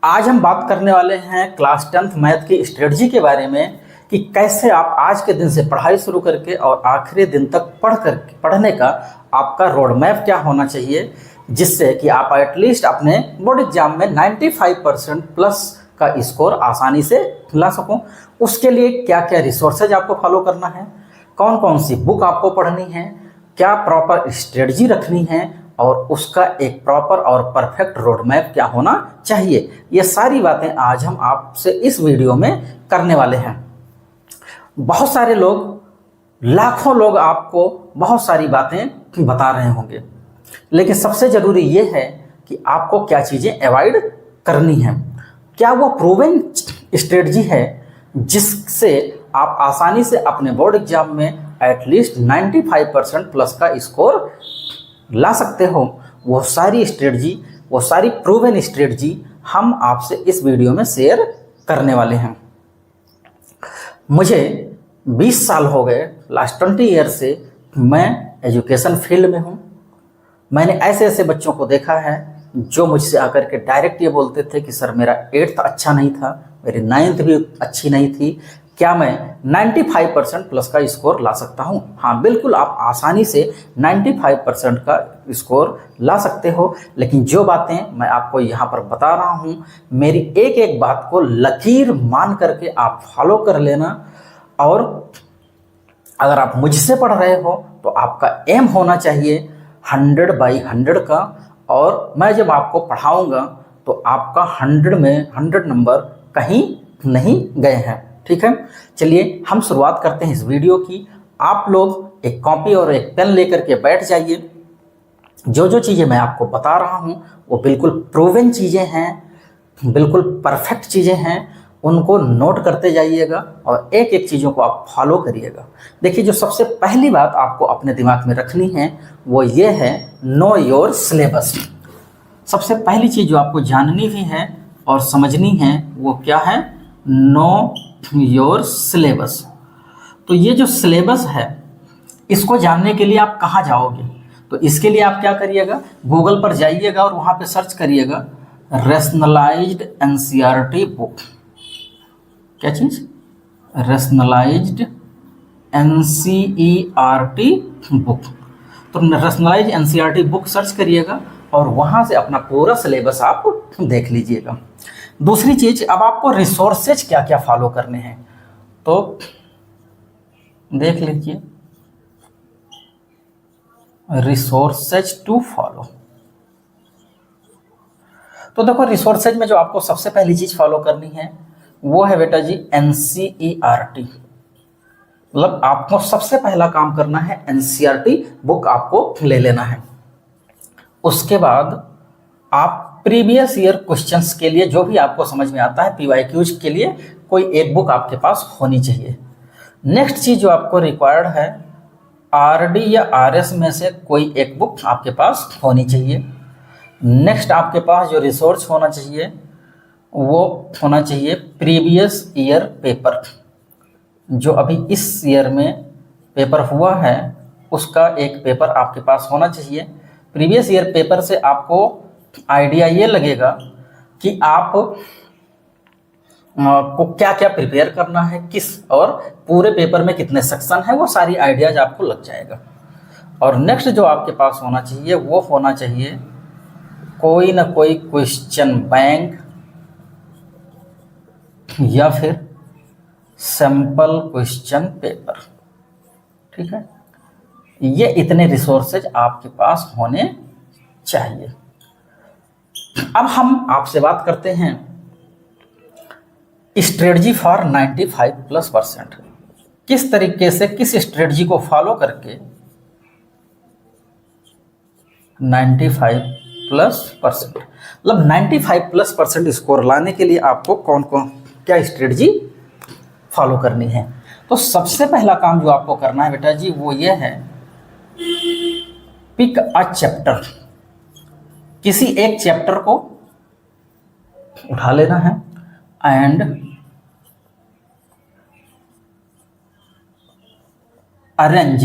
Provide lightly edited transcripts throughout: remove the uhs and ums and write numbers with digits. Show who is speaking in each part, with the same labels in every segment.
Speaker 1: आज हम बात करने वाले हैं क्लास 10th मैथ की स्ट्रेटजी के बारे में कि कैसे आप आज के दिन से पढ़ाई शुरू करके और आखिरी दिन तक पढ़ने का आपका रोड मैप क्या होना चाहिए, जिससे कि आप एटलीस्ट अपने बोर्ड एग्जाम में 95% प्लस का स्कोर आसानी से ला सको। उसके लिए क्या क्या रिसोर्सेज आपको फॉलो करना है, कौन कौन सी बुक आपको पढ़नी है, क्या प्रॉपर स्ट्रेटजी रखनी है और उसका एक प्रॉपर और परफेक्ट रोड मैप क्या होना चाहिए, ये सारी बातें आज हम आपसे इस वीडियो में करने वाले हैं। बहुत सारे लोग, लाखों लोग आपको बहुत सारी बातें बता रहे होंगे, लेकिन सबसे ज़रूरी ये है कि आपको क्या चीज़ें अवॉइड करनी हैं। क्या वो प्रूवन स्ट्रेटजी है जिससे आप आसानी से अपने बोर्ड एग्जाम में एटलीस्ट 95% प्लस का स्कोर ला सकते हो। वो सारी स्ट्रेटजी, वो सारी प्रूवन स्ट्रेटजी हम आपसे इस वीडियो में शेयर करने वाले हैं। मुझे 20 साल हो गए, लास्ट 20 ईयर से मैं एजुकेशन फील्ड में हूँ। मैंने ऐसे ऐसे बच्चों को देखा है जो मुझसे आकर के डायरेक्ट ये बोलते थे कि सर मेरा 8th अच्छा नहीं था, मेरी 9th भी अच्छी नहीं थी, क्या मैं 95% प्लस का स्कोर ला सकता हूँ? हाँ बिल्कुल, आप आसानी से 95% का स्कोर ला सकते हो। लेकिन जो बातें मैं आपको यहाँ पर बता रहा हूँ, मेरी एक एक बात को लकीर मान करके आप फॉलो कर लेना। और अगर आप मुझसे पढ़ रहे हो तो आपका एम होना चाहिए 100/100 का, और मैं जब आपको पढ़ाऊँगा तो आपका 100 में 100 नंबर कहीं नहीं गए हैं। ठीक है, चलिए हम शुरुआत करते हैं इस वीडियो की। आप लोग एक कॉपी और एक पेन लेकर के बैठ जाइए। जो जो चीज़ें मैं आपको बता रहा हूँ वो बिल्कुल प्रूवन चीज़ें हैं, बिल्कुल परफेक्ट चीज़ें हैं, उनको नोट करते जाइएगा और एक एक चीज़ों को आप फॉलो करिएगा। देखिए, जो सबसे पहली बात आपको अपने दिमाग में रखनी है वो ये है, नो योर सिलेबस। सबसे पहली चीज़ जो आपको जाननी भी है और समझनी है वो क्या है, नो योर सिलेबस। तो ये जो सिलेबस है इसको जानने के लिए आप कहाँ जाओगे? तो इसके लिए आप क्या करिएगा, गूगल पर जाइएगा और वहाँ पे सर्च करिएगा रैशनलाइज्ड एनसीईआरटी बुक। क्या चीज़? Rationalised NCERT book. तो रैशनलाइज्ड एनसीईआरटी बुक सर्च करिएगा और वहाँ से अपना पूरा सिलेबस आप देख लीजिएगा। दूसरी चीज़, अब आपको रिसोर्सेज क्या क्या फॉलो करने हैं तो देख लीजिए, रिसोर्सेज टू फॉलो। तो देखो, रिसोर्सेज में जो आपको सबसे पहली चीज़ फॉलो करनी है वो है बेटा जी एनसीईआरटी। मतलब आपको सबसे पहला काम करना है एनसीईआरटी बुक आपको ले लेना है। उसके बाद आप प्रीवियस ईयर क्वेश्चंस के लिए जो भी आपको समझ में आता है, पीवाईक्यूज के लिए कोई एक बुक आपके पास होनी चाहिए। नेक्स्ट चीज़ जो आपको रिक्वायर्ड है, आरडी या आरएस में से कोई एक बुक आपके पास होनी चाहिए। नेक्स्ट आपके पास जो रिसोर्स होना चाहिए वो होना चाहिए प्रीवियस ईयर पेपर। जो अभी इस ईयर में पेपर हुआ है उसका एक पेपर आपके पास होना चाहिए। प्रीवियस ईयर पेपर से आपको आइडिया ये लगेगा कि आप को क्या क्या प्रिपेयर करना है, किस और पूरे पेपर में कितने सेक्शन है, वो सारी आइडियाज आपको लग जाएगा। और नेक्स्ट जो आपके पास होना चाहिए वो होना चाहिए कोई ना कोई क्वेश्चन बैंक या फिर सैंपल क्वेश्चन पेपर। ठीक है, ये इतने रिसोर्सेज आपके पास होने चाहिए। अब हम आपसे बात करते हैं स्ट्रेटजी फॉर 95+%। किस तरीके से, किस स्ट्रेटजी को फॉलो करके 95+%, मतलब 95+% स्कोर लाने के लिए आपको कौन कौन क्या स्ट्रेटजी फॉलो करनी है। तो सबसे पहला काम जो आपको करना है बेटा जी वो ये है, पिक अ चैप्टर। किसी एक चैप्टर को उठा लेना है and arrange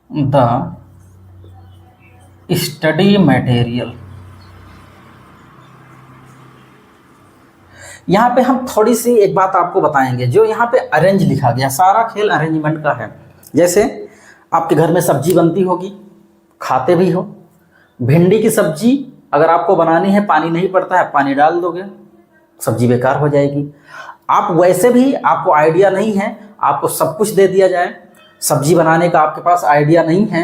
Speaker 1: the study material यहाँ पे हम थोड़ी सी एक बात आपको बताएंगे, जो यहाँ पे अरेंज लिखा गया, सारा खेल अरेंजमेंट का है। जैसे आपके घर में सब्जी बनती होगी, खाते भी हो, भिंडी की सब्जी अगर आपको बनानी है, पानी नहीं पड़ता है, पानी डाल दोगे, सब्जी बेकार हो जाएगी। आप वैसे भी आपको आइडिया नहीं है, आपको सब कुछ दे दिया जाए, सब्जी बनाने का आपके पास आइडिया नहीं है,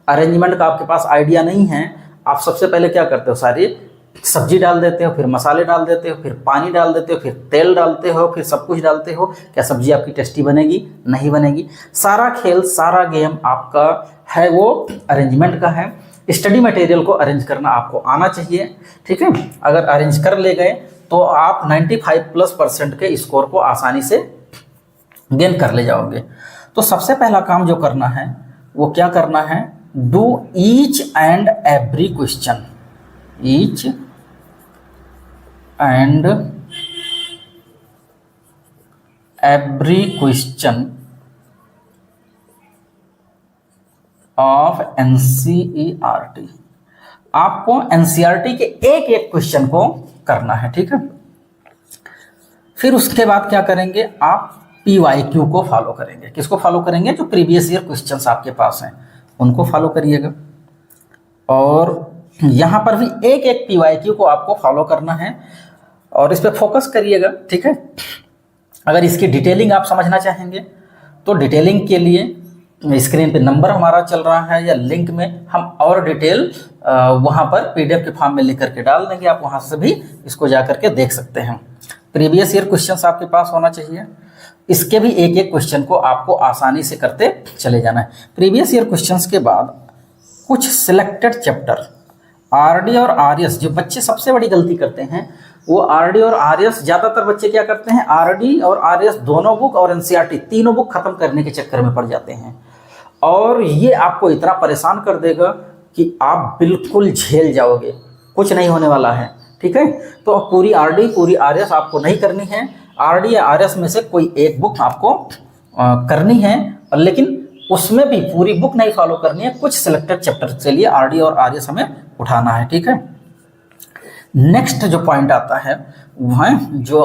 Speaker 1: अरेंजमेंट का आपके पास आइडिया नहीं है, आप सबसे पहले क्या करते हो, सारी सब्जी डाल देते हो, फिर मसाले डाल देते हो, फिर पानी डाल देते हो, फिर तेल डालते हो, फिर सब कुछ डालते हो। क्या सब्जी आपकी टेस्टी बनेगी? नहीं बनेगी। सारा खेल, सारा गेम आपका है वो अरेंजमेंट का है। स्टडी मटेरियल को अरेंज करना आपको आना चाहिए, ठीक है। अगर अरेंज कर ले गए तो आप 95+% के स्कोर को आसानी से गेन कर ले जाओगे। तो सबसे पहला काम जो करना है वो क्या करना है, do each and every question, each and every question of NCERT. आपको एनसीईआरटी के एक एक क्वेश्चन को करना है, ठीक है। फिर उसके बाद क्या करेंगे, आप पीवाईक्यू को फॉलो करेंगे। किसको फॉलो करेंगे? जो प्रीवियस ईयर क्वेश्चंस आपके पास हैं उनको फॉलो करिएगा। और यहाँ पर भी एक एक पीवाईक्यू को आपको फॉलो करना है और इस पर फोकस करिएगा, ठीक है। अगर इसकी डिटेलिंग आप समझना चाहेंगे तो डिटेलिंग के लिए स्क्रीन पे नंबर हमारा चल रहा है या लिंक में हम और डिटेल वहाँ पर पीडीएफ के फॉर्म में लिख करके डाल देंगे, आप वहाँ से भी इसको जा करके देख सकते हैं। प्रीवियस ईयर क्वेश्चंस आपके पास होना चाहिए, इसके भी एक एक क्वेश्चन को आपको आसानी से करते चले जाना है। प्रीवियस ईयर क्वेश्चंस के बाद कुछ सिलेक्टेड चैप्टर, आरडी और आरएस, जो बच्चे सबसे बड़ी गलती करते हैं वो आरडी और आरएस, ज़्यादातर बच्चे क्या करते हैं, आरडी और आरएस दोनों बुक और एनसीईआरटी तीनों बुक खत्म करने के चक्कर में पड़ जाते हैं और ये आपको इतना परेशान कर देगा कि आप बिल्कुल झेल जाओगे, कुछ नहीं होने वाला है, ठीक है। तो पूरी आरडी पूरी आरएस आपको नहीं करनी है, आरडी या आरएस में से कोई एक बुक आपको करनी है, लेकिन उसमें भी पूरी बुक नहीं फॉलो करनी है, कुछ सिलेक्टेड चैप्टर के लिए आरडी और आरएस हमें उठाना है, ठीक है। नेक्स्ट जो पॉइंट आता है वह जो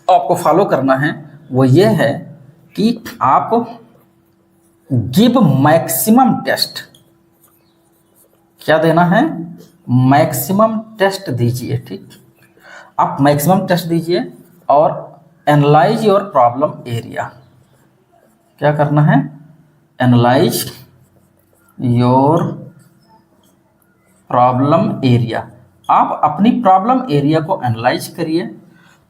Speaker 1: आपको फॉलो करना है वो ये है कि आप गिव मैक्सिमम टेस्ट, क्या देना है, मैक्सिमम टेस्ट दीजिए, ठीक। आप मैक्सिमम टेस्ट दीजिए और एनालाइज योर प्रॉब्लम एरिया, क्या करना है, एनालाइज योर प्रॉब्लम एरिया। आप अपनी प्रॉब्लम एरिया को एनालाइज करिए,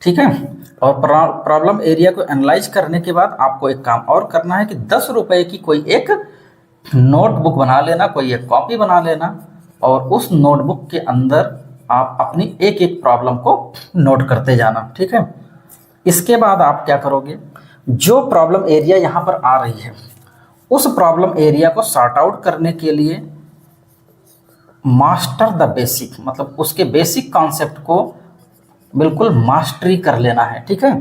Speaker 1: ठीक है। और प्रॉब्लम एरिया को एनालाइज करने के बाद आपको एक काम और करना है कि 10 रुपये की कोई एक नोटबुक बना लेना, कोई एक कॉपी बना लेना और उस नोटबुक के अंदर आप अपनी एक एक प्रॉब्लम को नोट करते जाना, ठीक है। इसके बाद आप क्या करोगे, जो प्रॉब्लम एरिया यहाँ पर आ रही है उस प्रॉब्लम एरिया को सॉर्ट आउट करने के लिए मास्टर द बेसिक, मतलब उसके बेसिक कॉन्सेप्ट को बिल्कुल मास्टरी कर लेना है, ठीक है।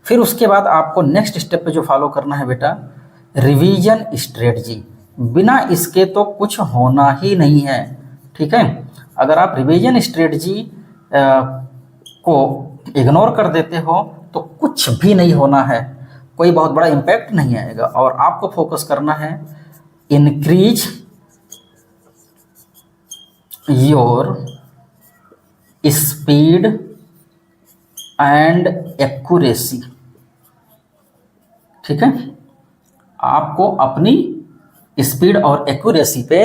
Speaker 1: फिर उसके बाद आपको नेक्स्ट स्टेप पे जो फॉलो करना है बेटा, रिवीजन स्ट्रेटजी। बिना इसके तो कुछ होना ही नहीं है, ठीक है। अगर आप रिवीजन स्ट्रेटजी को इग्नोर कर देते हो तो कुछ भी नहीं होना है, कोई बहुत बड़ा इम्पैक्ट नहीं आएगा। और आपको फोकस करना है increase your speed and accuracy, ठीक है। आपको अपनी स्पीड और एक्यूरेसी पे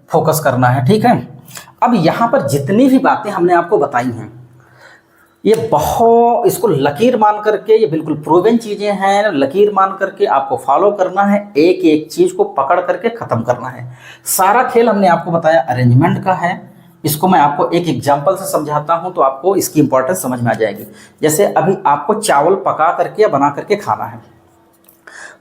Speaker 1: फोकस करना है, ठीक है। अब यहाँ पर जितनी भी बातें हमने आपको बताई हैं ये बहुत, इसको लकीर मान करके, ये बिल्कुल प्रूवन चीज़ें हैं, लकीर मान करके आपको फॉलो करना है, एक एक चीज़ को पकड़ करके ख़त्म करना है। सारा खेल हमने आपको बताया अरेंजमेंट का है, इसको मैं आपको एक एग्जांपल से समझाता हूं तो आपको इसकी इंपॉर्टेंस समझ में आ जाएगी। जैसे अभी आपको चावल पका करके या बना करके खाना है,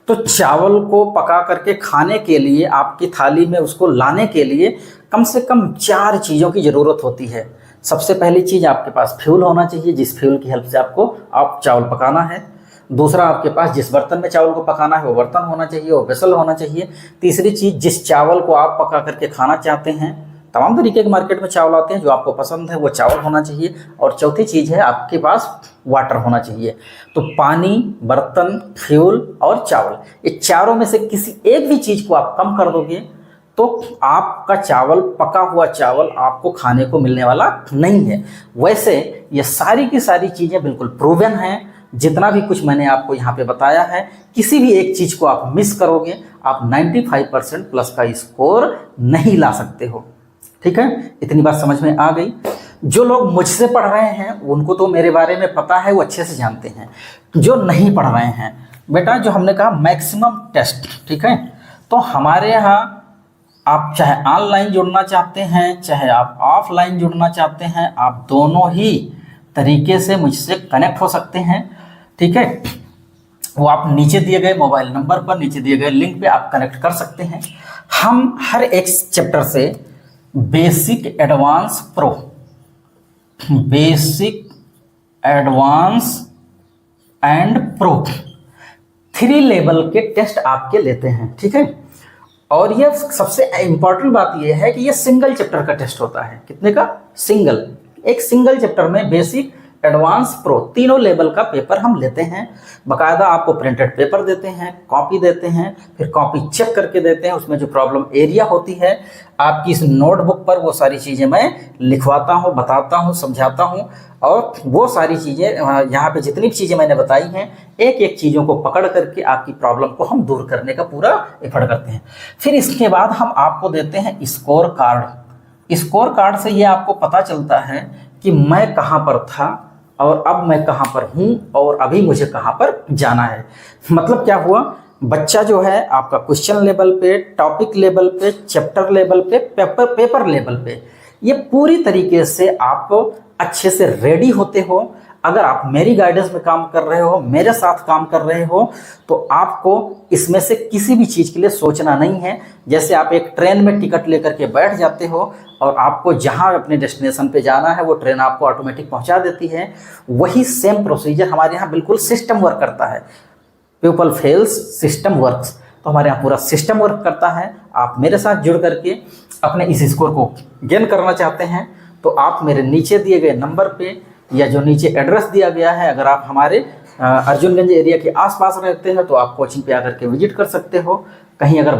Speaker 1: तो चावल को पका करके खाने के लिए आपकी थाली में उसको लाने के लिए कम से कम 4 चीज़ों की ज़रूरत होती है। सबसे पहली चीज़, आपके पास फ्यूल होना चाहिए, जिस फ्यूल की हेल्प से आपको चावल पकाना है। दूसरा, आपके पास जिस बर्तन में चावल को पकाना है वो बर्तन होना चाहिए, वो वेसल होना चाहिए। तीसरी चीज़, जिस चावल को आप पका करके खाना चाहते हैं तमाम तरीके के मार्केट में चावल आते हैं, जो आपको पसंद है वो चावल होना चाहिए। और चौथी चीज़ है आपके पास वाटर होना चाहिए। तो पानी, बर्तन, फ्यूल और चावल, ये चारों में से किसी एक भी चीज़ को आप कम कर दोगे तो आपका चावल, पका हुआ चावल आपको खाने को मिलने वाला नहीं है। वैसे ये सारी की सारी चीज़ें बिल्कुल प्रूवन हैं। जितना भी कुछ मैंने आपको यहाँ पे बताया है, किसी भी एक चीज़ को आप मिस करोगे, आप 95% प्लस का स्कोर नहीं ला सकते हो। ठीक है, इतनी बात समझ में आ गई। जो लोग मुझसे पढ़ रहे हैं उनको तो मेरे बारे में पता है, वो अच्छे से जानते हैं। जो नहीं पढ़ रहे हैं, बेटा जो हमने कहा मैक्सिमम टेस्ट, ठीक है, तो हमारे यहाँ आप चाहे ऑनलाइन जुड़ना चाहते हैं, चाहे आप ऑफलाइन जुड़ना चाहते हैं, आप दोनों ही तरीके से मुझसे कनेक्ट हो सकते हैं। ठीक है, वो आप नीचे दिए गए मोबाइल नंबर पर, नीचे दिए गए लिंक पे आप कनेक्ट कर सकते हैं। हम हर एक चैप्टर से basic, advance, pro, basic, advance and pro 3 level के टेस्ट आपके लेते हैं। ठीक है, और ये सबसे इंपॉर्टेंट बात ये है कि ये सिंगल चैप्टर का टेस्ट होता है। कितने का? सिंगल। एक सिंगल चैप्टर में बेसिक, एडवांस, प्रो तीनों लेवल का पेपर हम लेते हैं। बाकायदा आपको प्रिंटेड पेपर देते हैं, कॉपी देते हैं, फिर कॉपी चेक करके देते हैं। उसमें जो प्रॉब्लम एरिया होती है आपकी इस नोटबुक पर, वो सारी चीज़ें मैं लिखवाता हूँ, बताता हूँ, समझाता हूँ। और वो सारी चीज़ें यहाँ पे जितनी भी चीज़ें मैंने बताई हैं, एक एक चीज़ों को पकड़ करके आपकी प्रॉब्लम को हम दूर करने का पूरा एफर्ट करते हैं। फिर इसके बाद हम आपको देते हैं स्कोर कार्ड। स्कोर कार्ड से ये आपको पता चलता है कि मैं कहाँ पर था और अब मैं कहाँ पर हूँ और अभी मुझे कहाँ पर जाना है। मतलब क्या हुआ, बच्चा जो है आपका क्वेश्चन लेवल पे, टॉपिक लेवल पे, चैप्टर लेवल पे, पेपर लेवल पे, ये पूरी तरीके से आप अच्छे से रेडी होते हो। अगर आप मेरी गाइडेंस में काम कर रहे हो, मेरे साथ काम कर रहे हो, तो आपको इसमें से किसी भी चीज़ के लिए सोचना नहीं है। जैसे आप एक ट्रेन में टिकट लेकर के बैठ जाते हो और आपको जहां अपने डेस्टिनेशन पे जाना है वो ट्रेन आपको ऑटोमेटिक पहुंचा देती है, वही सेम प्रोसीजर हमारे यहाँ बिल्कुल सिस्टम वर्क करता है। People fails, system works. तो हमारे यहाँ पूरा सिस्टम वर्क करता है। आप मेरे साथ जुड़ करके अपने इस स्कोर को गेन करना चाहते हैं तो आप मेरे नीचे दिए गए नंबर पे या जो नीचे एड्रेस दिया गया है, अगर आप हमारे अर्जुनगंज एरिया के आसपास रहते हैं तो आप कोचिंग पे आकर के विजिट कर सकते हो। कहीं अगर